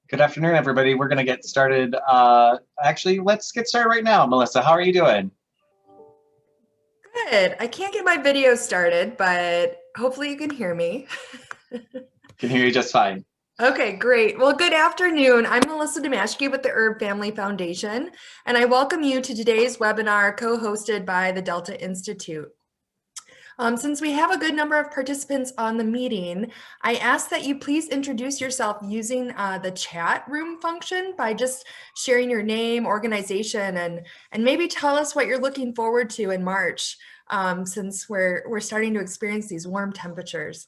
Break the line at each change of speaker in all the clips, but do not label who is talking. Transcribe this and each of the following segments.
Good afternoon, everybody. We're going to get started. Actually, let's get started right now. Melissa, how are you doing?
Good. I can't get my video started, but hopefully you can hear me.
Can hear you just fine.
Okay, great. Well, good afternoon. I'm Melissa Demashke with the Erb Family Foundation, and I welcome you to today's webinar co-hosted by the Delta Institute. Since we have a good number of participants on the meeting, I ask that you please introduce yourself using the chat room function by just sharing your name, organization, and maybe tell us what you're looking forward to in March, since we're starting to experience these warm temperatures.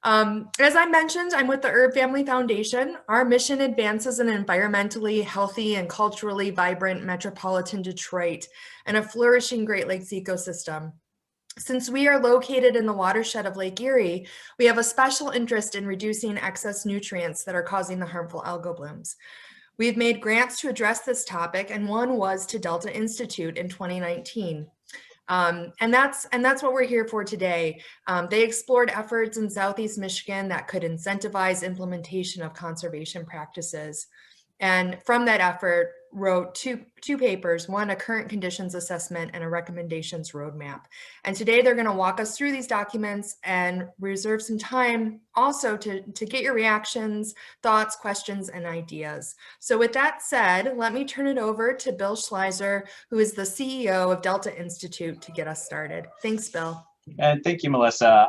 As I mentioned, I'm with the Erb Family Foundation. Our mission advances an environmentally healthy and culturally vibrant metropolitan Detroit and a flourishing Great Lakes ecosystem. Since we are located in the watershed of Lake Erie, we have a special interest in reducing excess nutrients that are causing the harmful algal blooms. We've made grants to address this topic, and one was to Delta Institute in 2019. And that's what we're here for today. They explored efforts in Southeast Michigan that could incentivize implementation of conservation practices. And from that effort, wrote two papers, one a current conditions assessment and a recommendations roadmap. And today they're going to walk us through these documents and reserve some time also to get your reactions, thoughts, questions, and ideas. So with that said, let me turn it over to Bill Schleiser, who is the CEO of Delta Institute, to get us started. Thanks, Bill.
And thank you, Melissa.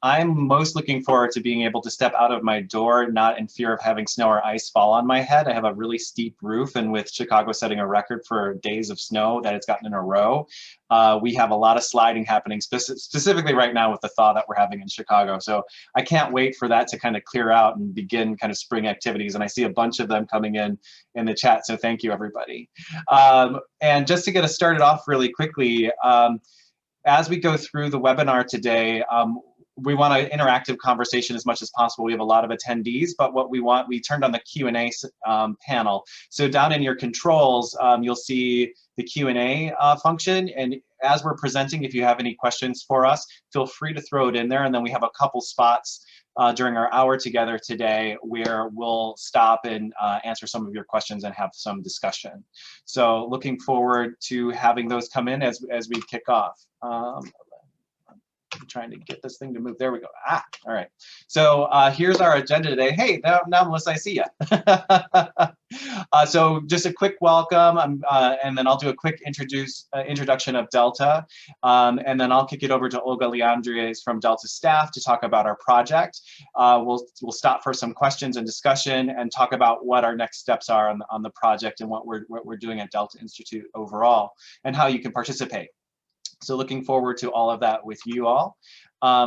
I'm most looking forward to being able to step out of my door, not in fear of having snow or ice fall on my head. I have a really steep roof, and with Chicago setting a record for days of snow that it's gotten in a row, we have a lot of sliding happening, specifically right now with the thaw that we're having in Chicago. So I can't wait for that to kind of clear out and begin kind of spring activities. And I see a bunch of them coming in the chat, so thank you, everybody. And just to get us started off really quickly, as we go through the webinar today, we want an interactive conversation as much as possible. We have a lot of attendees, but what we turned on the Q&A panel. So down in your controls, you'll see the Q&A function. And as we're presenting, if you have any questions for us, feel free to throw it in there. And then we have a couple spots during our hour together today where we'll stop and answer some of your questions and have some discussion. So looking forward to having those come in as we kick off. I'm trying to get this thing to move. There we go. All right. So here's our agenda today. Hey, now Melissa, I see you. So just a quick welcome, and then I'll do a quick introduction of Delta, and then I'll kick it over to Olga Leandries from Delta staff to talk about our project. We'll stop for some questions and discussion and talk about what our next steps are on the project and what we're doing at Delta Institute overall and how you can participate. So looking forward to all of that with you all.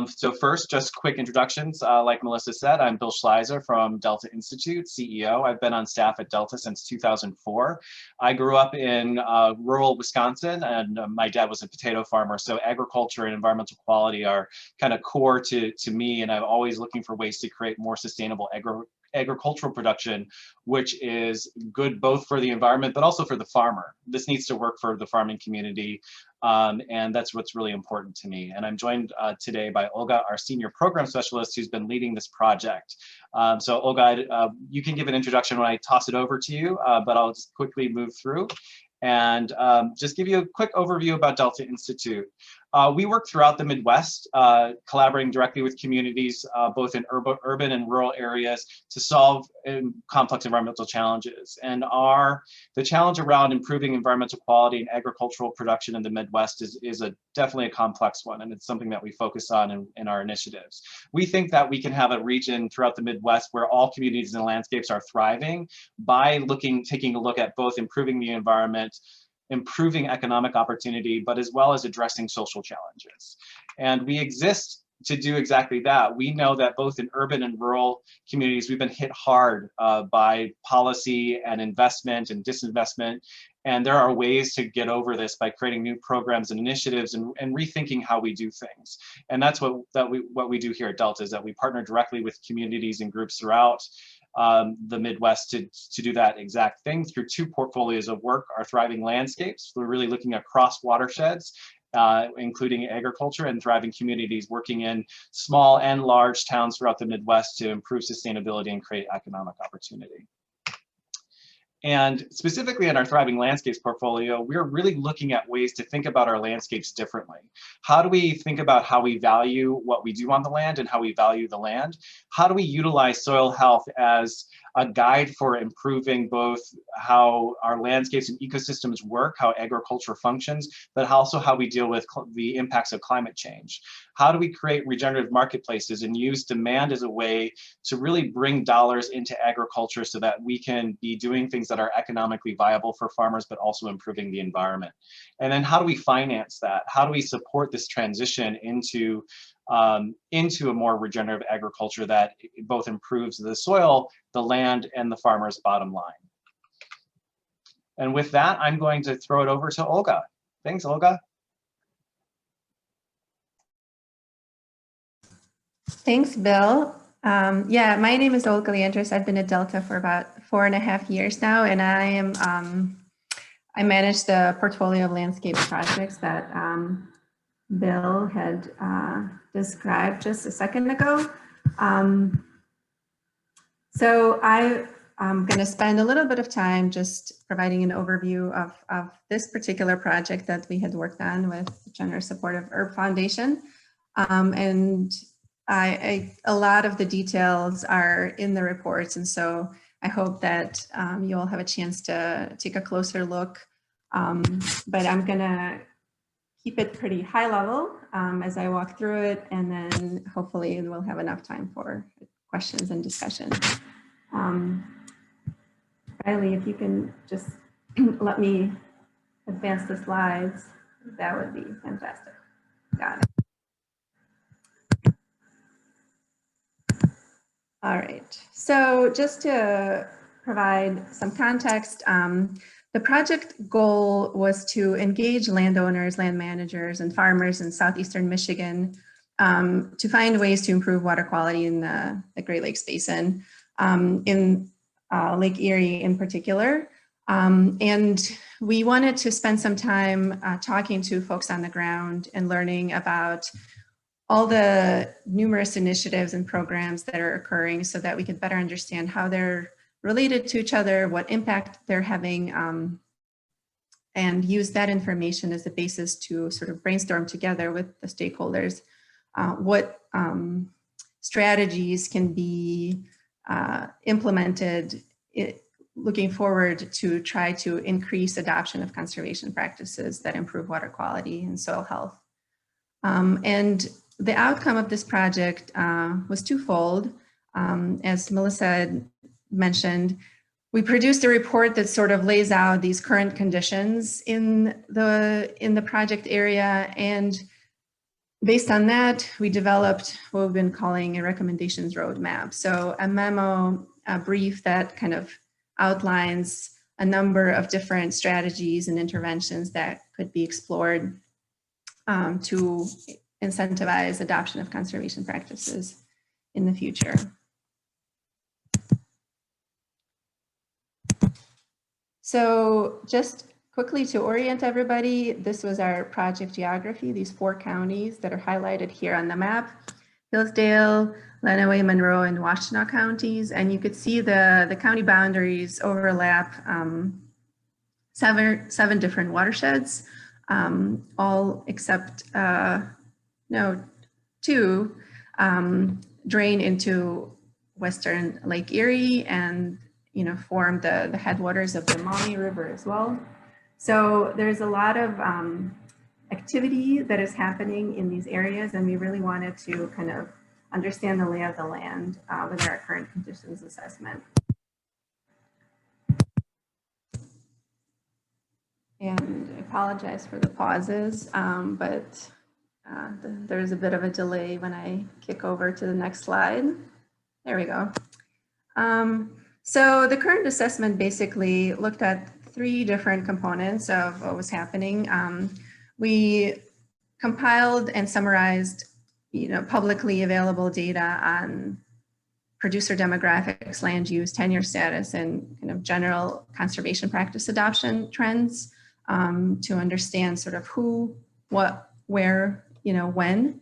So first, just quick introductions. Like Melissa said, I'm Bill Schleiser from Delta Institute, CEO. I've been on staff at Delta since 2004. I grew up in rural Wisconsin, and my dad was a potato farmer. So agriculture and environmental quality are kind of core to me, and I'm always looking for ways to create more sustainable agricultural production, which is good both for the environment, but also for the farmer. This needs to work for the farming community, and that's what's really important to me. And I'm joined today by Olga, our senior program specialist, who's been leading this project. So Olga, you can give an introduction when I toss it over to you, but I'll just quickly move through and just give you a quick overview about Delta Institute. We work throughout the Midwest, collaborating directly with communities, both in urban and rural areas, to solve complex environmental challenges. And the challenge around improving environmental quality and agricultural production in the Midwest is definitely a complex one, and it's something that we focus on in our initiatives. We think that we can have a region throughout the Midwest where all communities and landscapes are thriving by taking a look at both improving the environment, improving economic opportunity, but as well as addressing social challenges. And we exist to do exactly that. We know that both in urban and rural communities, we've been hit hard by policy and investment and disinvestment. And there are ways to get over this by creating new programs and initiatives and rethinking how we do things. And that's what we do here at Delta, is that we partner directly with communities and groups throughout the Midwest to do that exact thing through two portfolios of work: our Thriving Landscapes. We're really looking across watersheds, including agriculture, and thriving communities, working in small and large towns throughout the Midwest to improve sustainability and create economic opportunity. And specifically in our Thriving Landscapes portfolio, we're really looking at ways to think about our landscapes differently. How do we think about how we value what we do on the land and how we value the land? How do we utilize soil health as a guide for improving both how our landscapes and ecosystems work, how agriculture functions, but also how we deal with the impacts of climate change? How do we create regenerative marketplaces and use demand as a way to really bring dollars into agriculture so that we can be doing things that are economically viable for farmers, but also improving the environment? And then how do we finance that? How do we support this transition into a more regenerative agriculture that both improves the soil, the land, and the farmer's bottom line? And with that, I'm going to throw it over to Olga. Thanks, Olga.
Thanks, Bill. Yeah, my name is Olga Leandris. I've been at Delta for about 4.5 years now, and I manage the portfolio of landscape projects that Bill had described just a second ago. So I'm going to spend a little bit of time just providing an overview of this particular project that we had worked on with the generous support of Erb Foundation. And a lot of the details are in the reports, and so I hope that you all have a chance to take a closer look. But I'm going to keep it pretty high level as I walk through it, and then hopefully we'll have enough time for questions and discussion. Riley, if you can just let me advance the slides, that would be fantastic. Got it. All right, so just to provide some context, the project goal was to engage landowners, land managers, and farmers in Southeastern Michigan to find ways to improve water quality in the Great Lakes Basin, in Lake Erie in particular. And we wanted to spend some time talking to folks on the ground and learning about all the numerous initiatives and programs that are occurring so that we could better understand how they're related to each other, what impact they're having, and use that information as a basis to sort of brainstorm together with the stakeholders what strategies can be implemented looking forward to try to increase adoption of conservation practices that improve water quality and soil health. And the outcome of this project was twofold. As Melissa had mentioned, we produced a report that sort of lays out these current conditions in the project area, and based on that, we developed what we've been calling a recommendations roadmap. So a memo, a brief that kind of outlines a number of different strategies and interventions that could be explored to incentivize adoption of conservation practices in the future. So just quickly to orient everybody, this was our project geography, these 4 counties that are highlighted here on the map: Hillsdale, Lenawee, Monroe, and Washtenaw counties. And you could see the county boundaries overlap 7 different watersheds, all except 2 drain into Western Lake Erie and form the headwaters of the Maumee River as well. So there's a lot of activity that is happening in these areas, and we really wanted to kind of understand the lay of the land with our current conditions assessment. And I apologize for the pauses, but there's a bit of a delay when I kick over to the next slide. There we go. So the current assessment basically looked at 3 different components of what was happening. We compiled and summarized, publicly available data on producer demographics, land use, tenure status, and kind of general conservation practice adoption trends to understand sort of who, what, where, when.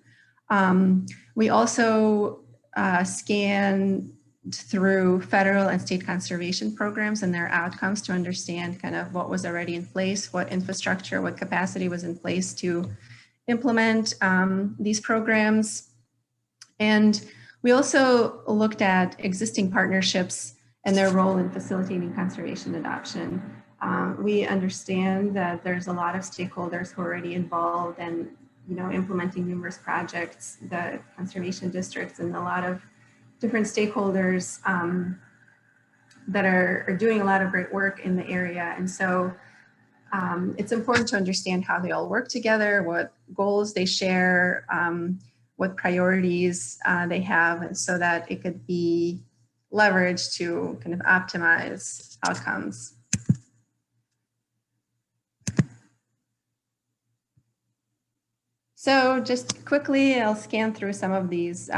We also scan through federal and state conservation programs and their outcomes to understand kind of what was already in place, what infrastructure, what capacity was in place to implement these programs. And we also looked at existing partnerships and their role in facilitating conservation adoption. We understand that there's a lot of stakeholders who are already involved and implementing numerous projects, the conservation districts, and a lot of different stakeholders that are doing a lot of great work in the area. And so it's important to understand how they all work together, what goals they share, what priorities they have, and so that it could be leveraged to kind of optimize outcomes. So just quickly, I'll scan through some of these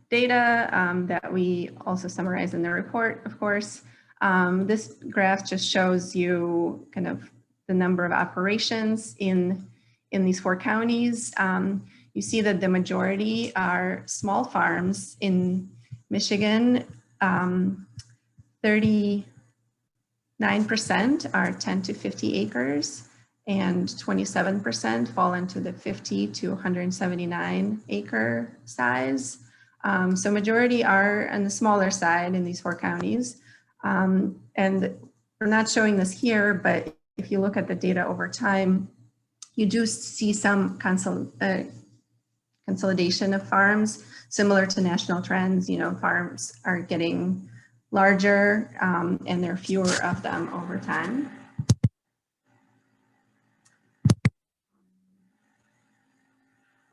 data that we also summarize in the report, of course. This graph just shows you kind of the number of operations in these 4 counties. You see that the majority are small farms in Michigan. 39% are 10 to 50 acres. And 27% fall into the 50 to 179 acre size. So majority are on the smaller side in these 4 counties. And we're not showing this here, but if you look at the data over time, you do see some consolidation of farms, similar to national trends. Farms are getting larger and there are fewer of them over time.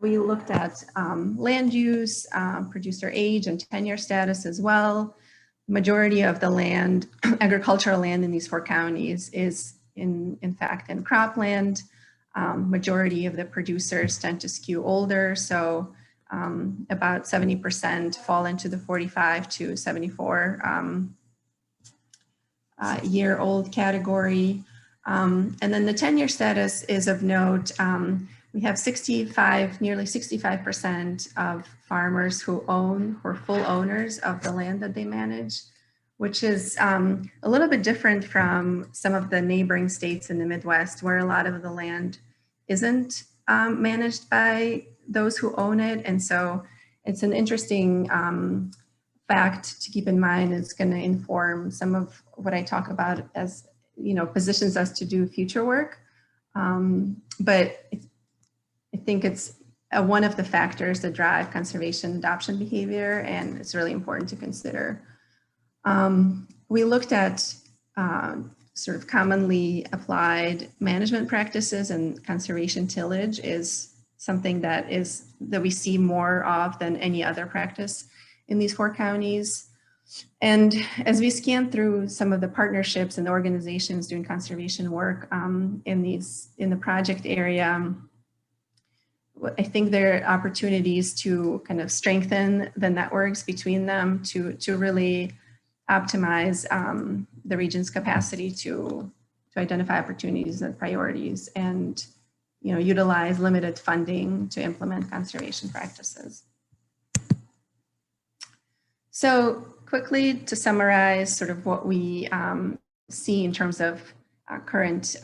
We looked at land use, producer age, and tenure status as well. Majority of the land, agricultural land in these 4 counties is in fact in cropland. Majority of the producers tend to skew older, so about 70% fall into the 45 to 74 year old category. And then the tenure status is of note. We have nearly 65% of farmers who are full owners of the land that they manage, which is a little bit different from some of the neighboring states in the Midwest, where a lot of the land isn't managed by those who own it. And so it's an interesting fact to keep in mind. It's going to inform some of what I talk about as, positions us to do future work. But I think it's one of the factors that drive conservation adoption behavior, and it's really important to consider. We looked at sort of commonly applied management practices, and conservation tillage is something that we see more of than any other practice in these 4 counties. And as we scan through some of the partnerships and the organizations doing conservation work in the project area, I think there are opportunities to kind of strengthen the networks between them to really optimize the region's capacity to identify opportunities and priorities, and utilize limited funding to implement conservation practices. So quickly to summarize sort of what we see in terms of current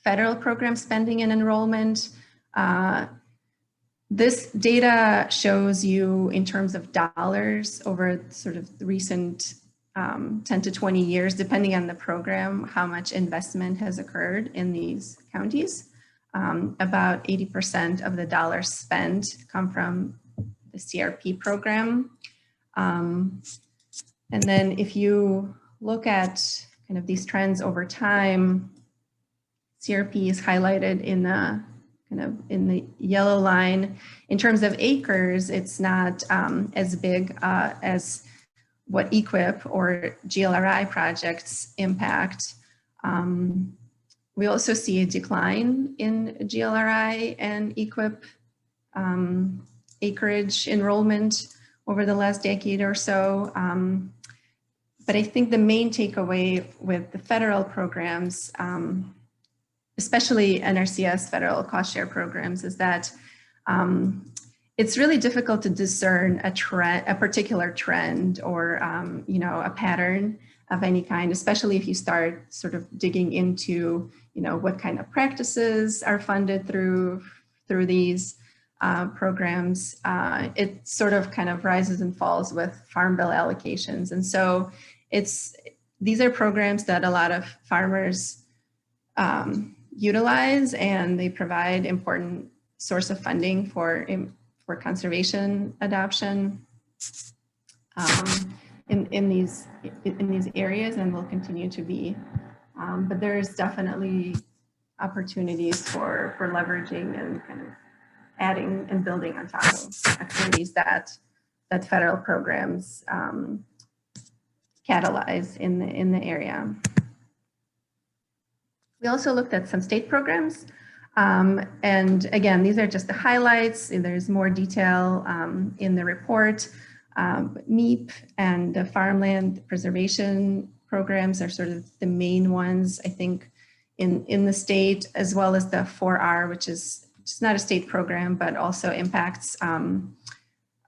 federal program spending and enrollment. This data shows you in terms of dollars over sort of the recent 10 to 20 years, depending on the program, how much investment has occurred in these counties. About 80% of the dollars spent come from the CRP program. And then if you look at kind of these trends over time, CRP is highlighted in the in the yellow line. In terms of acres, it's not as big as what EQIP or GLRI projects impact. We also see a decline in GLRI and EQIP acreage enrollment over the last decade or so. But I think the main takeaway with the federal programs, especially NRCS federal cost share programs, is that it's really difficult to discern a trend, a particular trend, or you know, a pattern of any kind, especially if you start sort of digging into, you know, what kind of practices are funded through these programs. It sort of kind of rises and falls with Farm Bill allocations, and so these are programs that a lot of farmers utilize, and they provide important source of funding for conservation adoption in these areas, and will continue to be. But there's definitely opportunities for leveraging and kind of adding and building on top of activities that federal programs catalyze in the area. We also looked at some state programs. And again, these are just the highlights. There's more detail in the report. MEEP and the farmland preservation programs are sort of the main ones, I think, in the state, as well as the 4R, which is not a state program, but also impacts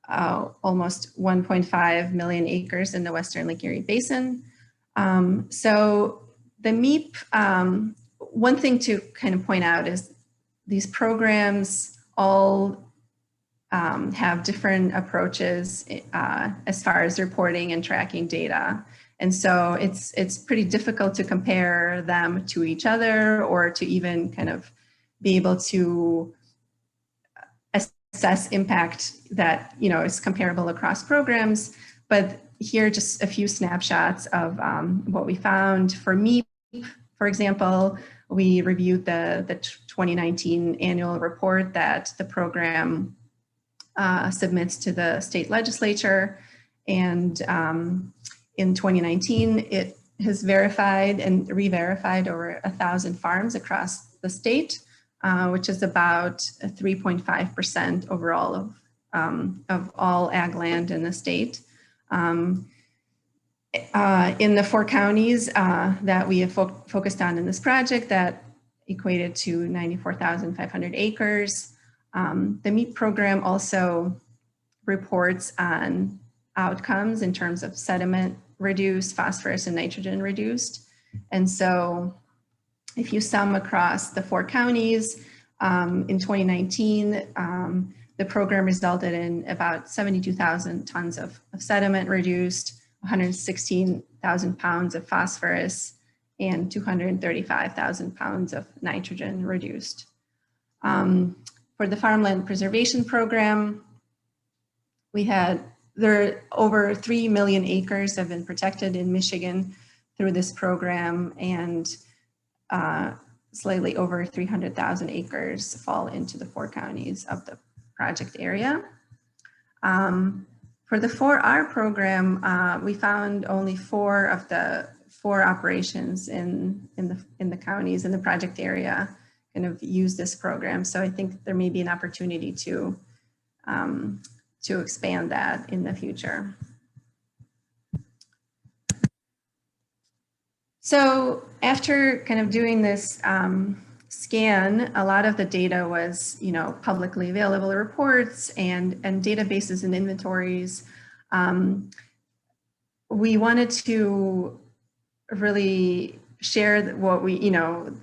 almost 1.5 million acres in the Western Lake Erie Basin. So the MEEP, one thing to kind of point out is these programs all have different approaches as far as reporting and tracking data. And so it's pretty difficult to compare them to each other, or to even kind of be able to assess impact that, you know, is comparable across programs. But here are just a few snapshots of what we found. For MEEP, for example, we reviewed the 2019 annual report that the program submits to the state legislature. And in 2019, it has verified and re-verified over 1,000 farms across the state, which is about 3.5% overall of all ag land in the state. In the 4 counties that we have focused on in this project, that equated to 94,500 acres. The MEEP program also reports on outcomes in terms of sediment reduced, phosphorus and nitrogen reduced. And so if you sum across the 4 counties, in 2019, the program resulted in about 72,000 tons of sediment reduced, 116,000 pounds of phosphorus, and 235,000 pounds of nitrogen reduced. For the farmland preservation program, there are over 3 million acres have been protected in Michigan through this program, and slightly over 300,000 acres fall into the 4 counties of the project area. For the 4R program, we found only 4 of the 4 operations in the counties in the project area kind of use this program. So I think there may be an opportunity to expand that in the future. So after kind of doing this scan, a lot of the data was, you know, publicly available reports and databases and inventories. We wanted to really share what we, you know,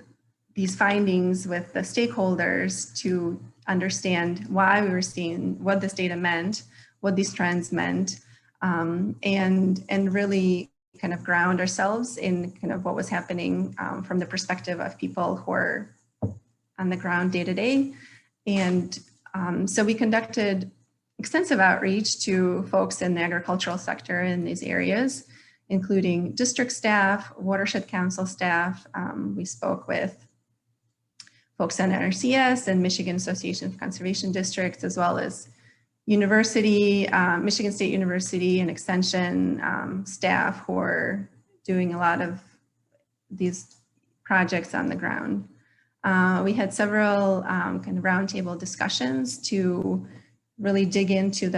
these findings with the stakeholders to understand why we were seeing, what this data meant, what these trends meant, and really kind of ground ourselves in kind of what was happening from the perspective of people who are on the ground day to day. And so we conducted extensive outreach to folks in the agricultural sector in these areas, including district staff, watershed council staff. We spoke with folks on NRCS and Michigan Association of Conservation Districts, as well as university, Michigan State University and Extension staff who are doing a lot of these projects on the ground. We had several kind of roundtable discussions to really dig into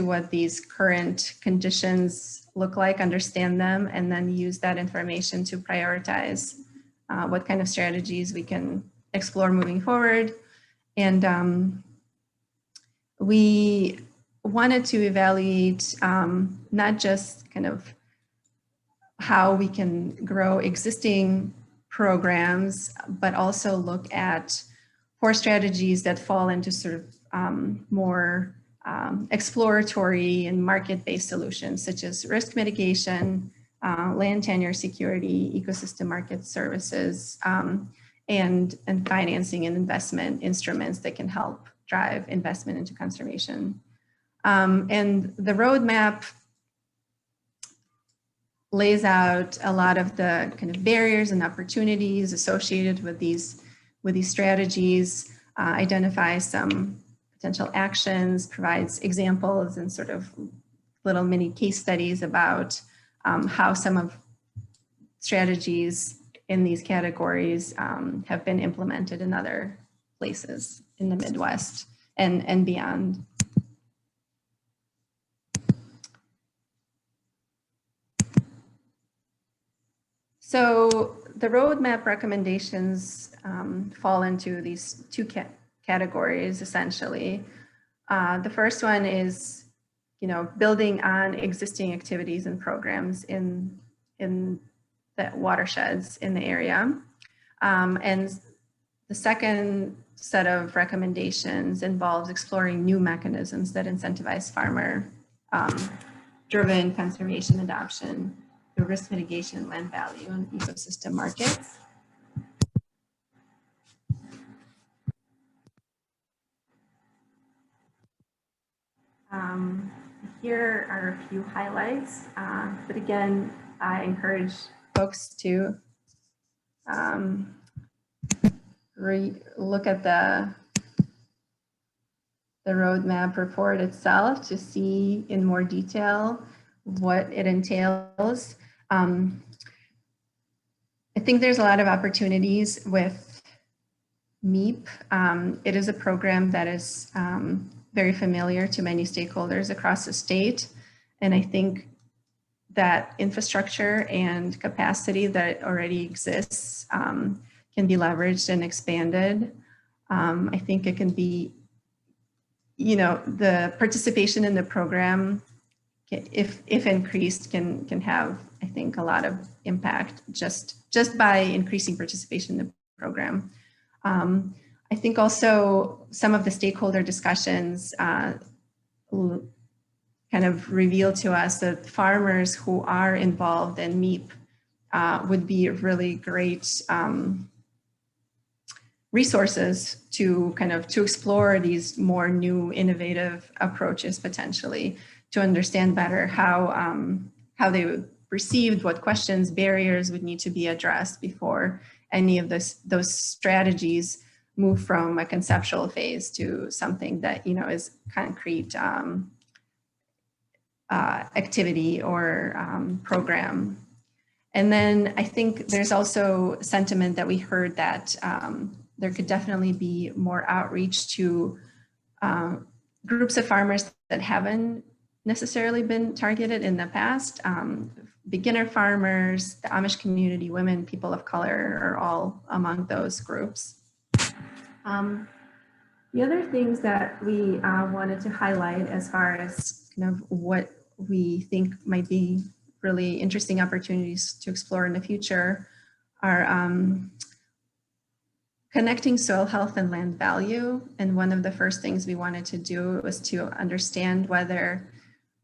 what these current conditions look like, understand them, and then use that information to prioritize what kind of strategies we can explore moving forward. And we wanted to evaluate not just kind of how we can grow existing programs, but also look at 4 strategies that fall into sort of more exploratory and market-based solutions, such as risk mitigation, land tenure security, ecosystem market services, and financing and investment instruments that can help drive investment into conservation. And the roadmap lays out a lot of the kind of barriers and opportunities associated with these strategies, identifies some potential actions, provides examples and sort of little mini case studies about how some of strategies in these categories have been implemented in other places in the Midwest and beyond. So the roadmap recommendations fall into these 2 categories, essentially. The first one is, building on existing activities and programs in the watersheds in the area. And the second set of recommendations involves exploring new mechanisms that incentivize farmer-driven conservation adoption through risk mitigation, land value, and ecosystem markets. Here are a few highlights, but again, I encourage folks to look at the roadmap report itself to see in more detail what it entails. I think there's a lot of opportunities with MEEP. It is a program that is very familiar to many stakeholders across the state. And I think that infrastructure and capacity that already exists can be leveraged and expanded. I think it can be, the participation in the program, if increased, can have, I think, a lot of impact just by increasing participation in the program. I think also some of the stakeholder discussions kind of reveal to us that farmers who are involved in MEEP would be really great resources to explore these more new innovative approaches, potentially to understand better how they would perceived, what questions, barriers would need to be addressed before any of those strategies move from a conceptual phase to something that is concrete activity or program. And then I think there's also sentiment that we heard that there could definitely be more outreach to groups of farmers that haven't necessarily been targeted in the past. Beginner farmers, the Amish community, women, people of color are all among those groups. The other things that we wanted to highlight as far as kind of what we think might be really interesting opportunities to explore in the future are connecting soil health and land value. And one of the first things we wanted to do was to understand whether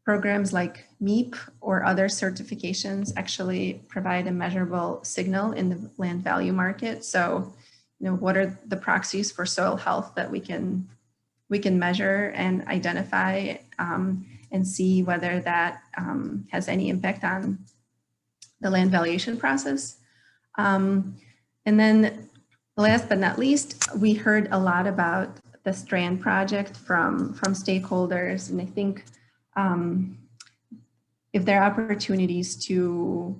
programs like MEEP or other certifications actually provide a measurable signal in the land value market. So, what are the proxies for soil health that we can measure and identify and see whether that has any impact on the land valuation process. And then last but not least, we heard a lot about the STRAND project from stakeholders. And I think if there are opportunities to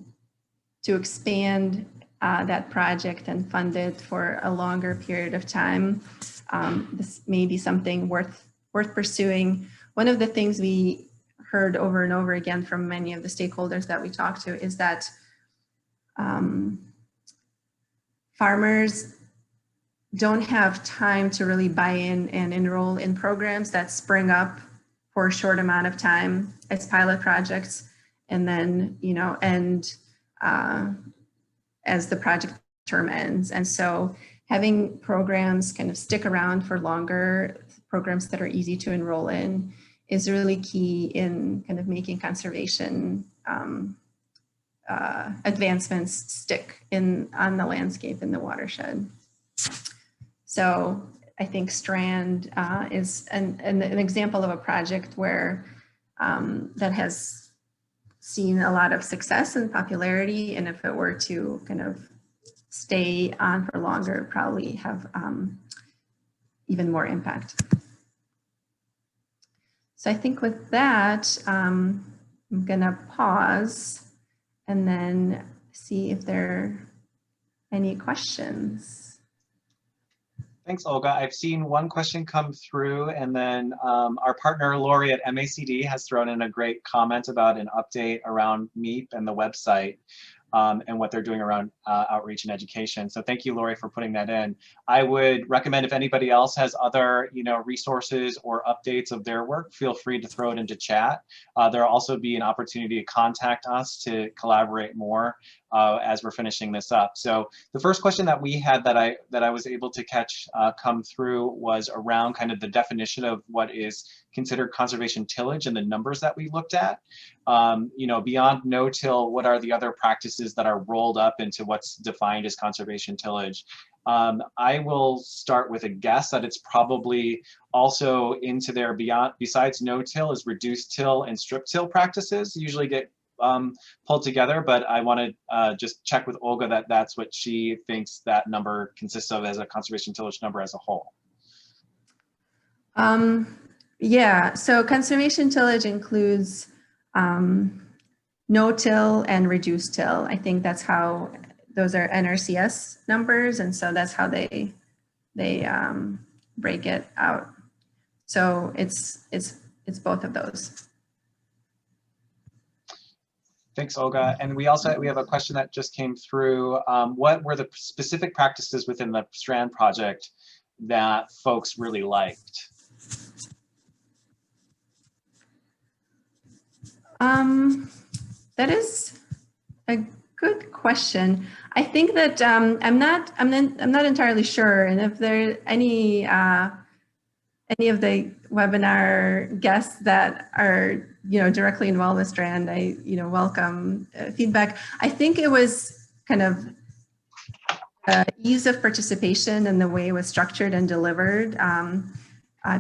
expand that project and fund it for a longer period of time, this may be something worth pursuing. One of the things we heard over and over again from many of the stakeholders that we talked to is that farmers don't have time to really buy in and enroll in programs that spring up for a short amount of time as pilot projects, and then, you know, end as the project term ends. And so having programs kind of stick around for longer, programs that are easy to enroll in, is really key in kind of making conservation advancements stick on the landscape in the watershed. So I think Strand is an example of a project where that has seen a lot of success and popularity, and if it were to kind of stay on for longer, probably have even more impact. So I think with that, I'm gonna pause and then see if there are any questions.
Thanks, Olga. I've seen one question come through, and then our partner Lori at MACD has thrown in a great comment about an update around MEEP and the website. And what they're doing around outreach and education. So thank you, Lori, for putting that in. I would recommend if anybody else has other, you know, resources or updates of their work, feel free to throw it into chat. There'll also be an opportunity to contact us to collaborate more as we're finishing this up. So the first question that we had that I was able to catch come through was around kind of the definition of what is considered conservation tillage and the numbers that we looked at. You know, beyond no-till, what are the other practices that are rolled up into what's defined as conservation tillage? I will start with a guess that it's probably also into there besides no-till is reduced till and strip till practices usually get pulled together, but I want to just check with Olga that that's what she thinks that number consists of as a conservation tillage number as a whole.
Yeah, so conservation tillage includes no-till and reduced till. I think that's how those are NRCS numbers, and so that's how they break it out. So it's both of those.
Thanks, Olga. And we have a question that just came through. What were the specific practices within the Strand project that folks really liked?
That is a good question. I think that I'm not entirely sure, and if there are any of the webinar guests that are, you know, directly involved with Strand, I, you know, welcome feedback. I think it was kind of ease of participation and the way it was structured and delivered.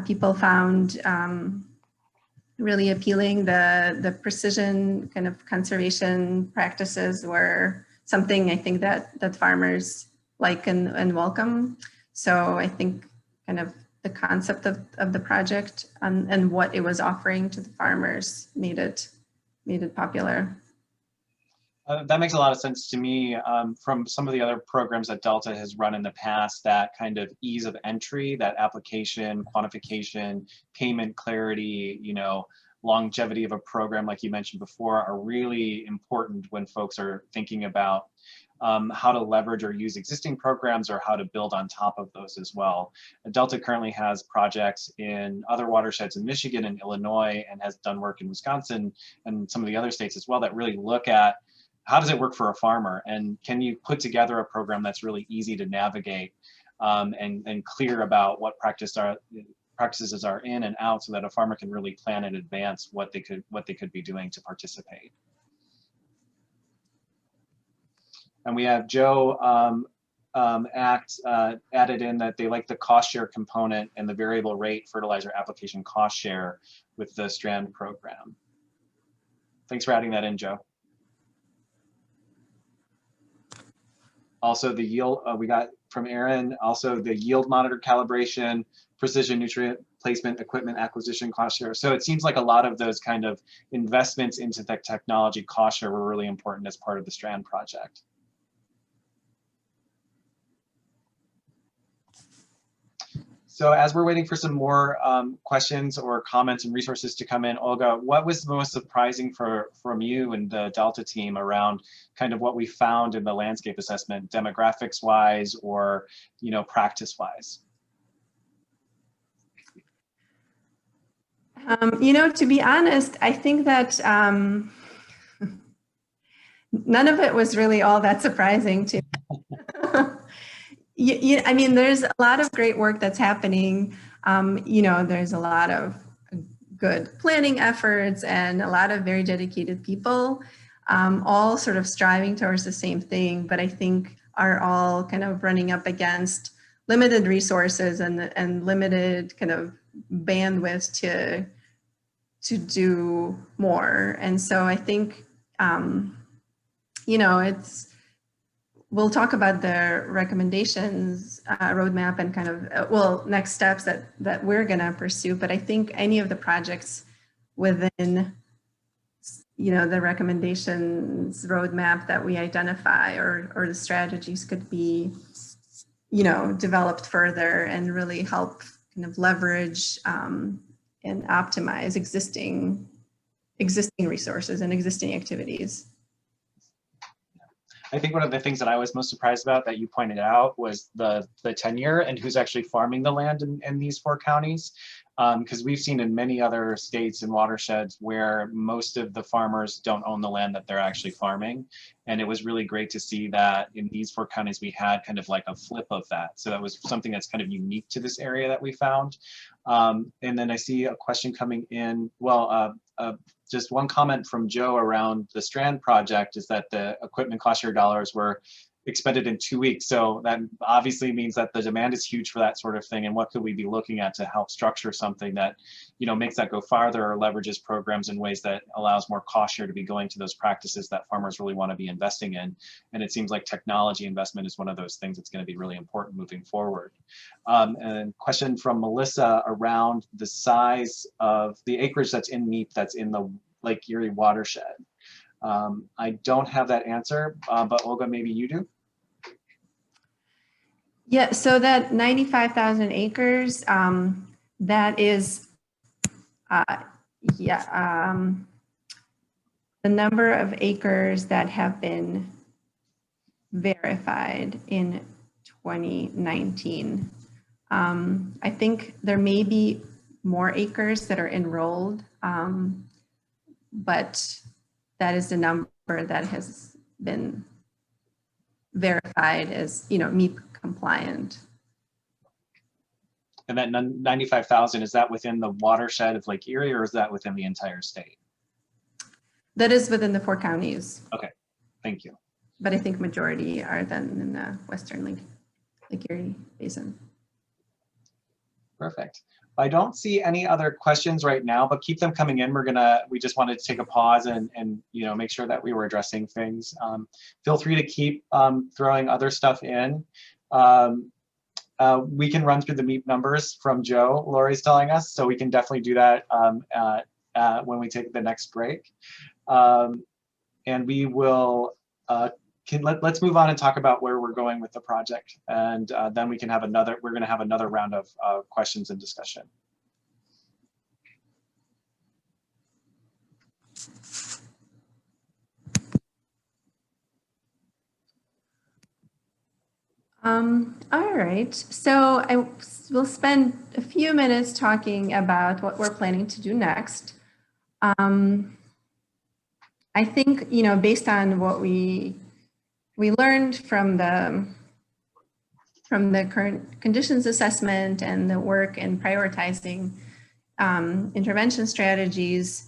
People found really appealing. The precision kind of conservation practices were something I think that farmers like and welcome. So I think kind of the concept of the project and what it was offering to the farmers made it popular.
That makes a lot of sense to me from some of the other programs that Delta has run in the past. That kind of ease of entry, that application, quantification, payment clarity, you know, longevity of a program, like you mentioned before, are really important when folks are thinking about how to leverage or use existing programs or how to build on top of those as well. Delta currently has projects in other watersheds in Michigan and Illinois, and has done work in Wisconsin and some of the other states as well that really look at how does it work for a farmer, and can you put together a program that's really easy to navigate and clear about what practices are in and out, so that a farmer can really plan in advance what they could be doing to participate. And we have Joe added in that they like the cost share component and the variable rate fertilizer application cost share with the Strand program. Thanks for adding that in, Joe. Also the yield, we got from Aaron, also the yield monitor calibration, precision nutrient placement, equipment acquisition cost share. So it seems like a lot of those kind of investments into the technology cost share were really important as part of the Strand project. So as we're waiting for some more questions or comments and resources to come in, Olga, what was the most surprising from you and the Delta team around kind of what we found in the landscape assessment, demographics wise or, you know, practice wise?
You know, to be honest, I think that none of it was really all that surprising to me. I mean, there's a lot of great work that's happening. You know, there's a lot of good planning efforts and a lot of very dedicated people, all sort of striving towards the same thing, but I think are all kind of running up against limited resources and limited kind of bandwidth to do more. And so I think, you know, we'll talk about the recommendations roadmap and kind of, well, next steps that we're gonna pursue, but I think any of the projects within, you know, the recommendations roadmap that we identify or the strategies could be, you know, developed further and really help kind of leverage and optimize existing resources and existing activities.
I think one of the things that I was most surprised about that you pointed out was the tenure and who's actually farming the land in these 4 counties. Because we've seen in many other states and watersheds where most of the farmers don't own the land that they're actually farming. And it was really great to see that in these 4 counties, we had kind of like a flip of that. So that was something that's kind of unique to this area that we found. And then I see a question coming in. Well, just one comment from Joe around the Strand project is that the equipment cost share dollars were expended in 2 weeks. So that obviously means that the demand is huge for that sort of thing. And what could we be looking at to help structure something that, you know, makes that go farther or leverages programs in ways that allows more cost share to be going to those practices that farmers really want to be investing in. And it seems like technology investment is one of those things that's going to be really important moving forward. And question from Melissa around the size of the acreage that's in MEEP that's in the Lake Erie watershed. I don't have that answer, but Olga, maybe you do?
Yeah, so that 95,000 acres, that is, the number of acres that have been verified in 2019. I think there may be more acres that are enrolled, but that is the number that has been verified as, you know, MEEP compliant.
And that 95,000, is that within the watershed of Lake Erie or is that within the entire state?
That is within the 4 counties.
Okay, thank you.
But I think majority are then in the Western Lake Erie Basin.
Perfect. I don't see any other questions right now, but keep them coming in. We just wanted to take a pause and you know, make sure that we were addressing things. Feel free to keep throwing other stuff in. We can run through the MEEP numbers from Joe, Lori's telling us, so we can definitely do that when we take the next break. And we will, let's move on and talk about where we're going with the project. And then we can have we're gonna have another round of questions and discussion.
All right, so I will spend a few minutes talking about what we're planning to do next. I think, you know, based on what we learned from the current conditions assessment and the work in prioritizing intervention strategies,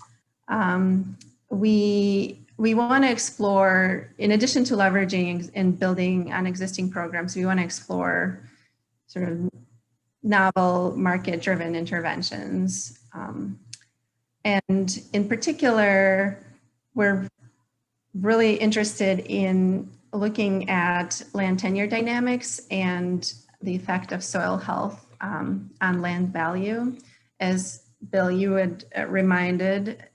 we want to explore, in addition to leveraging and building on existing programs, we want to explore sort of novel market-driven interventions. And in particular, we're really interested in looking at land tenure dynamics and the effect of soil health on land value. As Bill, you had reminded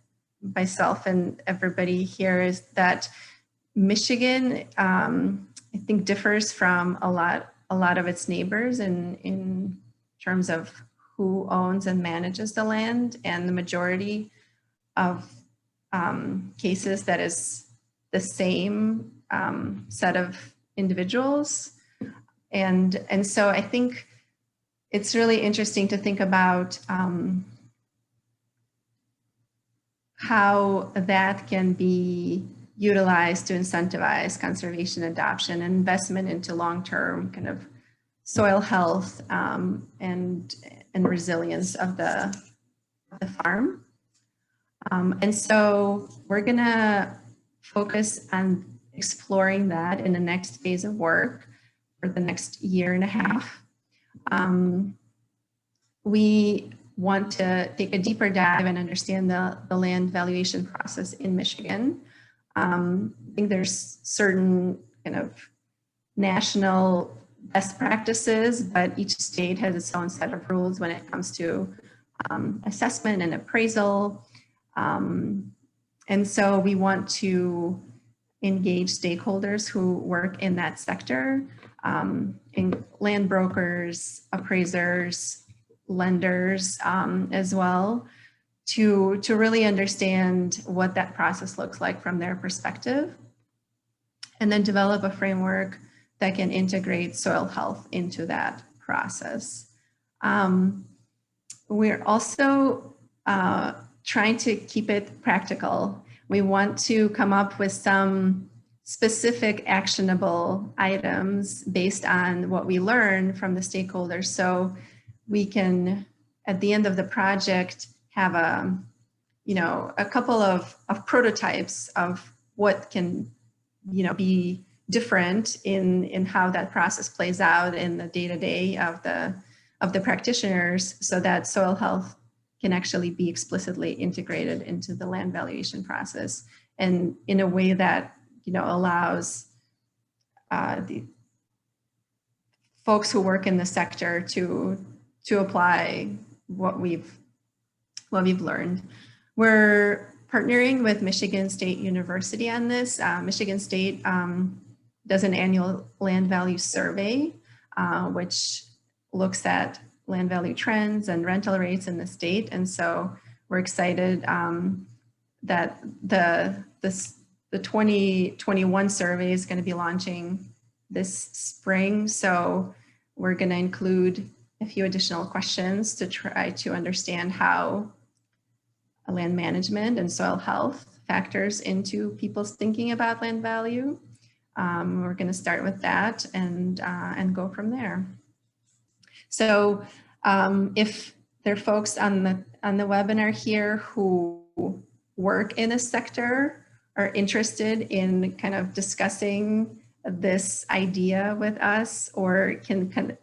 myself and everybody here, is that Michigan, I think, differs from a lot of its neighbors in terms of who owns and manages the land, and the majority of cases that is the same set of individuals. And so I think it's really interesting to think about how that can be utilized to incentivize conservation adoption and investment into long-term kind of soil health and resilience of the farm. And so we're gonna focus on exploring that in the next phase of work for the next year and a half. We want to take a deeper dive and understand the land valuation process in Michigan. I think there's certain kind of national best practices, but each state has its own set of rules when it comes to assessment and appraisal. And so we want to engage stakeholders who work in that sector, in land brokers, appraisers, lenders as well, to really understand what that process looks like from their perspective, and then develop a framework that can integrate soil health into that process. We're also trying to keep it practical. We want to come up with some specific actionable items based on what we learn from the stakeholders, so we can, at the end of the project, have a couple of prototypes of what can be different in how that process plays out in the day-to-day of the practitioners, so that soil health can actually be explicitly integrated into the land valuation process, and in a way that allows the folks who work in the sector to apply what we've learned. We're partnering with Michigan State University on this. Michigan State does an annual land value survey, which looks at land value trends and rental rates in the state. And so we're excited that the 2021 survey is going to be launching this spring. So we're going to include a few additional questions to try to understand how land management and soil health factors into people's thinking about land value. We're going to start with that and go from there. So if there are folks on the webinar here who work in a sector, are interested in kind of discussing this idea with us, or can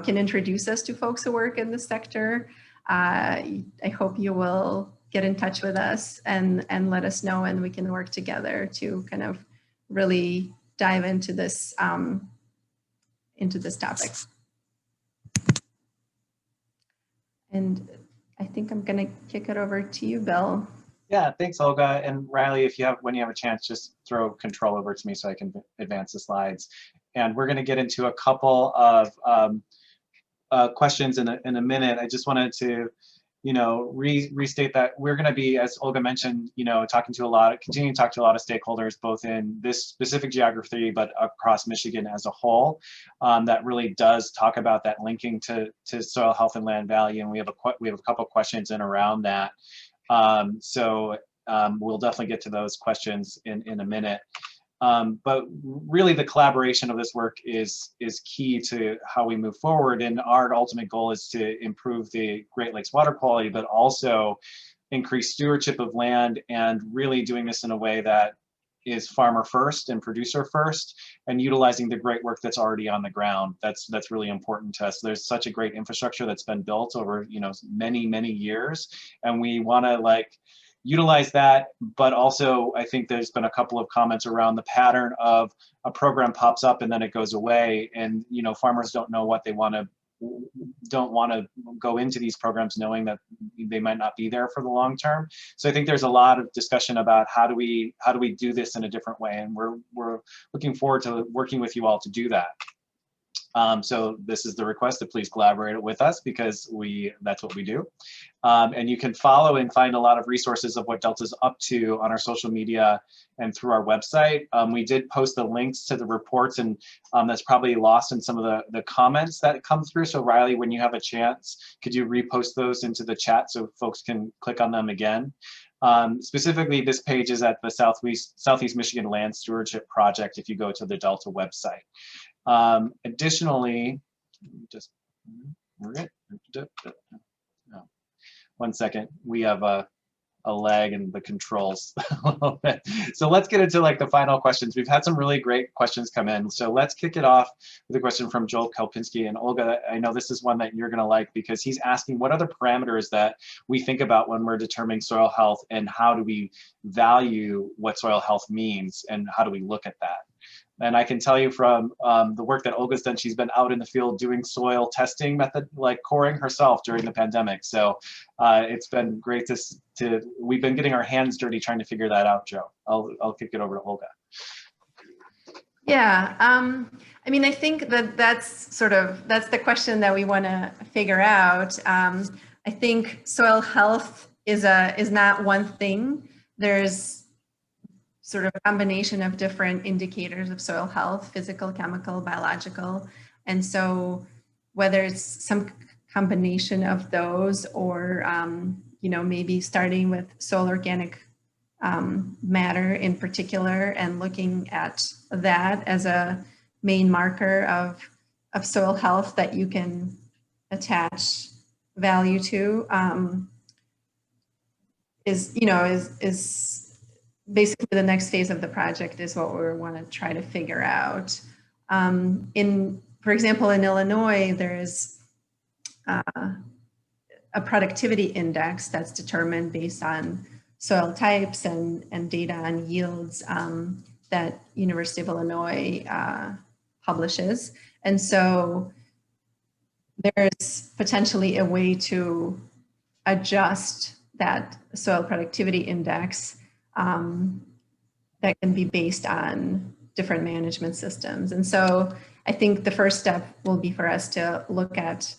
introduce us to folks who work in the sector, I hope you will get in touch with us and let us know, and we can work together to kind of really dive into this topic. And I think I'm going to kick it over to you, Bill.
Yeah, thanks, Olga. And Riley, when you have a chance, just throw control over to me so I can advance the slides. And we're going to get into a couple of questions in a minute. I just wanted to, restate that we're going to be, as Olga mentioned, continuing to talk to a lot of stakeholders, both in this specific geography, but across Michigan as a whole. That really does talk about that linking to soil health and land value, and we have a couple of questions in around that. So we'll definitely get to those questions in a minute. But really the collaboration of this work is key to how we move forward. And our ultimate goal is to improve the Great Lakes water quality, but also increase stewardship of land, and really doing this in a way that is farmer first and producer first, and utilizing the great work that's already on the ground. That's really important to us. There's such a great infrastructure that's been built over many years, and we want to utilize that. But also, I think there's been a couple of comments around the pattern of a program pops up and then it goes away, and farmers don't know what they don't want to go into these programs knowing that they might not be there for the long term. So I think there's a lot of discussion about how do we do this in a different way, and we're looking forward to working with you all to do that. So this is the request to please collaborate with us because that's what we do. And you can follow and find a lot of resources of what Delta's up to on our social media and through our website. We did post the links to the reports, and that's probably lost in some of the comments that come through. So Riley, when you have a chance, could you repost those into the chat so folks can click on them again? Specifically, this page is at the Southeast Michigan Land Stewardship Project if you go to the Delta website. Additionally, just no, 1 second, we have a lag in the controls a little bit. So let's get into like the final questions. We've had some really great questions come in. So let's kick it off with a question from Joel Kalpinski. And Olga, I know this is one that you're gonna like because he's asking what are the parameters that we think about when we're determining soil health, and how do we value what soil health means, and how do we look at that? And I can tell you from the work that Olga's done, she's been out in the field doing soil testing method, like coring herself during the pandemic. So it's been great we've been getting our hands dirty trying to figure that out, Joe. I'll kick it over to Olga.
Yeah, I mean, I think that's the question that we want to figure out. I think soil health is not one thing. There's sort of a combination of different indicators of soil health, physical, chemical, biological. And so whether it's some combination of those or, maybe starting with soil organic matter in particular and looking at that as a main marker of soil health that you can attach value to is basically the next phase of the project is what we want to try to figure out. For example, in Illinois, there is a productivity index that's determined based on soil types and data on yields that University of Illinois publishes. And so there's potentially a way to adjust that soil productivity index that can be based on different management systems. And so I think the first step will be for us to look at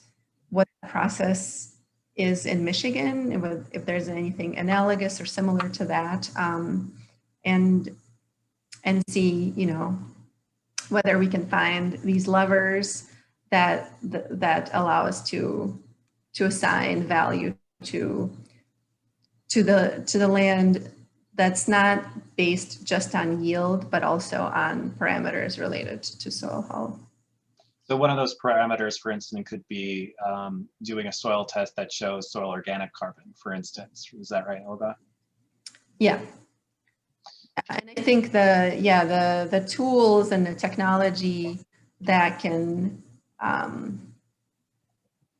what the process is in Michigan, and if there's anything analogous or similar to that, and see, whether we can find these levers that allow us to assign value to the land that's not based just on yield, but also on parameters related to soil health.
So one of those parameters, for instance, could be doing a soil test that shows soil organic carbon, for instance. Is that right, Olga?
Yeah. And I think the tools and the technology that can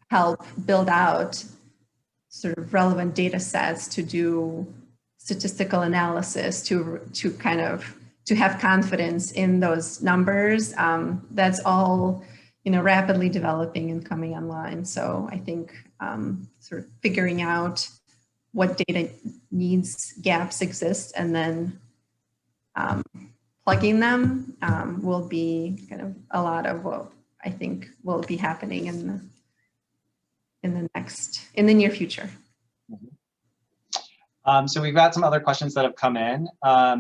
help build out sort of relevant data sets to do statistical analysis to have confidence in those numbers. That's all, rapidly developing and coming online. So I think sort of figuring out what data needs, gaps exist, and then plugging them will be kind of a lot of what I think will be happening in the near future.
So we've got some other questions that have come in.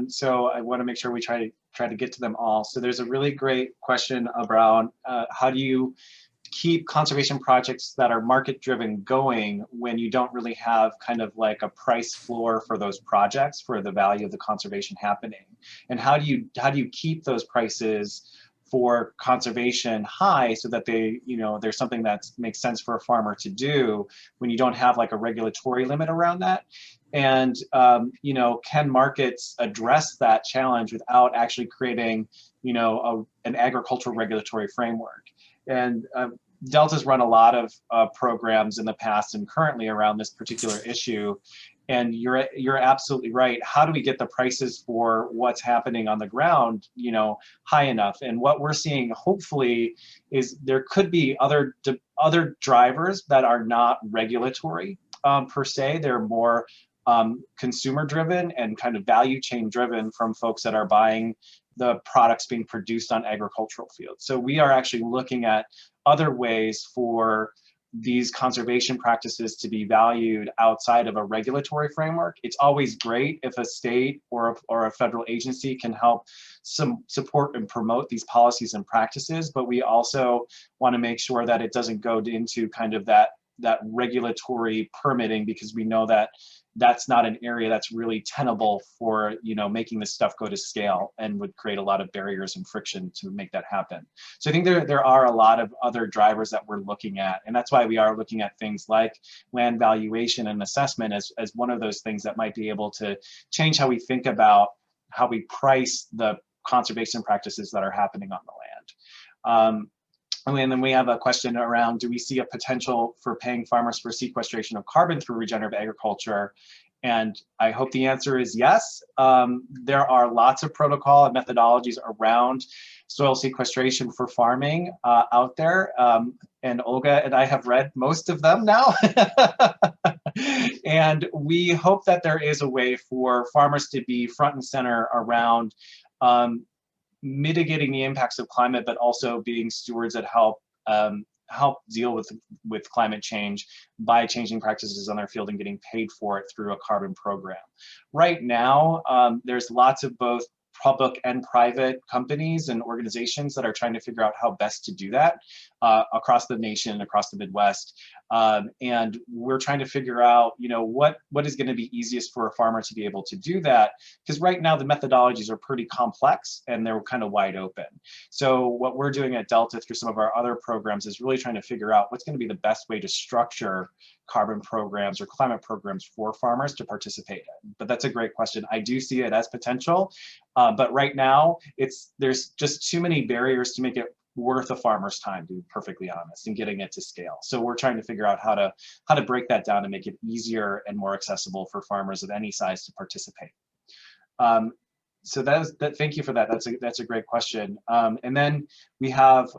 So I want to make sure we try to get to them all. So there's a really great question around how do you keep conservation projects that are market driven going when you don't really have kind of like a price floor for those projects for the value of the conservation happening, and how do you keep those prices for conservation high so that there's something that makes sense for a farmer to do when you don't have like a regulatory limit around that. And can markets address that challenge without actually creating an agricultural regulatory framework? And Delta's run a lot of programs in the past and currently around this particular issue. And you're absolutely right. How do we get the prices for what's happening on the ground, high enough? And what we're seeing, hopefully, is there could be other drivers that are not regulatory per se. They're more consumer driven and kind of value chain driven from folks that are buying the products being produced on agricultural fields. So we are actually looking at other ways for these conservation practices to be valued outside of a regulatory framework. It's always great if a state or a federal agency can help support and promote these policies and practices, but we also want to make sure that it doesn't go into kind of that regulatory permitting, because we know that that's not an area that's really tenable for, you know, making this stuff go to scale, and would create a lot of barriers and friction to make that happen. So I think there are a lot of other drivers that we're looking at, and that's why we are looking at things like land valuation and assessment as one of those things that might be able to change how we think about how we price the conservation practices that are happening on the land. And then we have a question around, do we see a potential for paying farmers for sequestration of carbon through regenerative agriculture? And I hope the answer is yes. There are lots of protocol and methodologies around soil sequestration for farming out there. And Olga and I have read most of them now. And we hope that there is a way for farmers to be front and center around mitigating the impacts of climate, but also being stewards that help deal with climate change by changing practices on their field and getting paid for it through a carbon program. Right now, there's lots of both public and private companies and organizations that are trying to figure out how best to do that across the nation, across the Midwest. And we're trying to figure out, you know, what is going to be easiest for a farmer to be able to do that, because right now the methodologies are pretty complex and they're kind of wide open. So what we're doing at Delta through some of our other programs is really trying to figure out what's going to be the best way to structure carbon programs or climate programs for farmers to participate in. But that's a great question. I do see it as potential, but right now there's just too many barriers to make it worth a farmer's time, to be perfectly honest, and getting it to scale. So we're trying to figure out how to break that down and make it easier and more accessible for farmers of any size to participate. So thank you for that. That's a great question. And then we have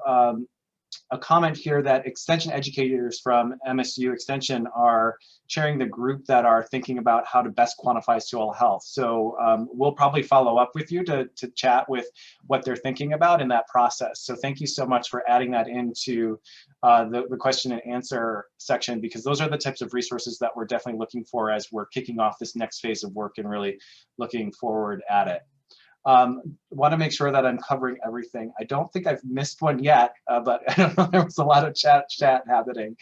a comment here that extension educators from MSU Extension are chairing the group that are thinking about how to best quantify soil health. So we'll probably follow up with you to chat with what they're thinking about in that process. So thank you so much for adding that into the question and answer section, because those are the types of resources that we're definitely looking for as we're kicking off this next phase of work and really looking forward at it. Want to make sure that I'm covering everything. I don't think I've missed one yet, but I don't know, there was a lot of chat happening.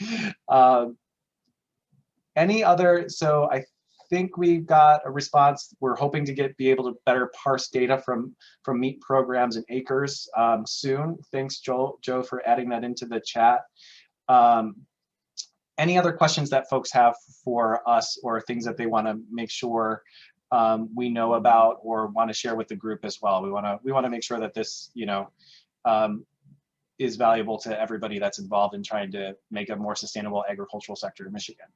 Any other, so I think we've got a response. We're hoping to be able to better parse data from meat programs and acres soon. Thanks, Joe, for adding that into the chat. Any other questions that folks have for us, or things that they want to make sure we know about or want to share with the group as well? We want to make sure that this, you know, is valuable to everybody that's involved in trying to make a more sustainable agricultural sector in Michigan.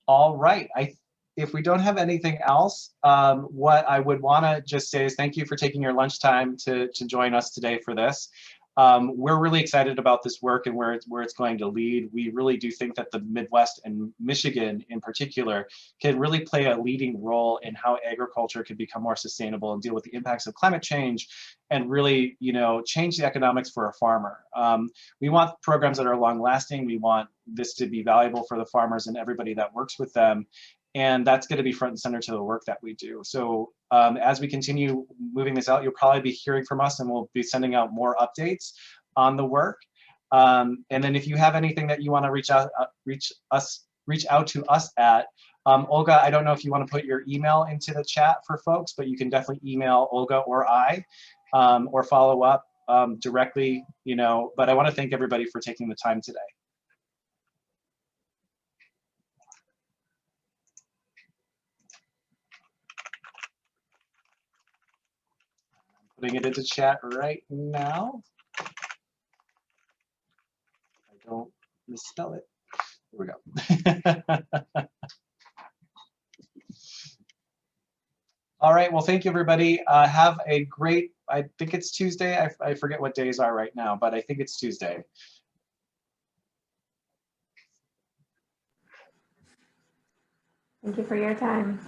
All right. If we don't have anything else, what I would want to just say is thank you for taking your lunchtime to join us today for this. We're really excited about this work and where it's going to lead. We really do think that the Midwest and Michigan in particular can really play a leading role in how agriculture can become more sustainable and deal with the impacts of climate change and really, you know, change the economics for a farmer. We want programs that are long lasting. We want this to be valuable for the farmers and everybody that works with them. And that's going to be front and center to the work that we do. So as we continue moving this out, you'll probably be hearing from us, and we'll be sending out more updates on the work. And then if you have anything that you want to reach out to us at, Olga, I don't know if you want to put your email into the chat for folks, but you can definitely email Olga or I, or follow up directly, you know. But I want to thank everybody for taking the time today. Putting it into chat right now. I don't misspell it. Here we go. All right. Well, thank you, everybody. Have a great, I think it's Tuesday. I forget what days are right now, but I think it's Tuesday.
Thank you for your time.